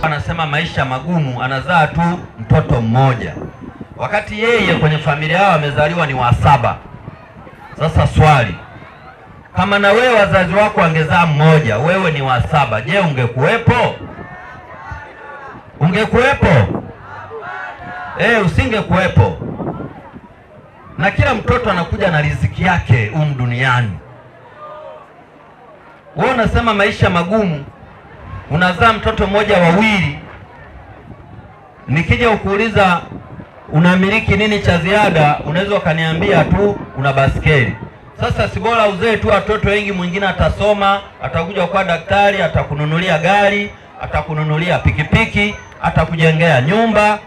Anasema maisha magumu, anazaa tu mtoto mmoja, wakati yeye kwenye familia yao amezaliwa ni wa 7. Sasa swali, kama na wewe wazazi wako wangezaa mmoja, wewe ni wa 7, je, ungekuwepo? Ungekuwepo? Usingekuwepo. Na kila mtoto anakuja na riziki yake duniani. Wewe unasema maisha magumu, unazaa mtoto mmoja, wawili. Nikija ukuuliza unamiliki nini cha ziada, unaweza ukaniambia tu una baskeli. Sasa si bora uzee tu watoto wengi, mwingine atasoma, atakuja kwa daktari, atakununulia gari, atakununulia pikipiki, atakujengea nyumba.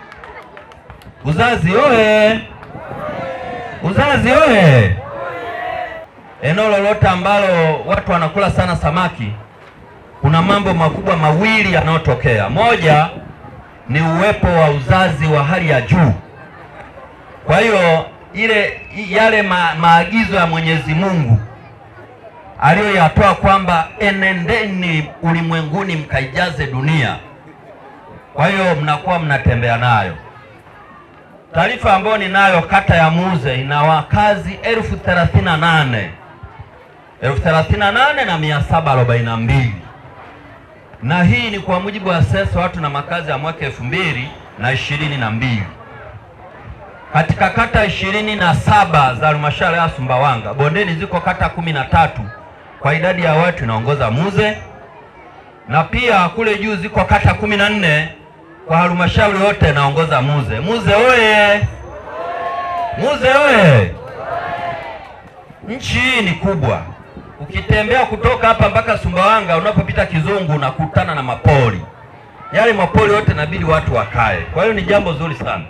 Uzazi oye! Uzazi oye! Eneo lolote ambalo watu wanakula sana samaki, kuna mambo makubwa mawili yanayotokea. Moja ni uwepo wa uzazi wa hali ya juu. Kwa hiyo yale maagizo ya Mwenyezi Mungu aliyoyatoa kwamba enendeni ulimwenguni mkaijaze dunia, kwa hiyo mnakuwa mnatembea nayo. Taarifa ambayo ninayo, kata ya Muze ina wakazi 38,742 na hii ni kwa mujibu wa sensa watu na makazi ya mwaka 2022. Katika kata 27 za halmashauri ya Sumbawanga, bondeni ziko kata 13 kwa idadi ya watu inaongoza Muze, na pia kule juu ziko kata 14 kwa halmashauri yote inaongoza Muze. Muze oye! Muze oye! Nchi hii ni kubwa. Ukitembea kutoka hapa mpaka Sumbawanga, unapopita Kizungu unakutana na mapori. Yale mapori yote inabidi watu wakae. Kwa hiyo ni jambo zuri sana.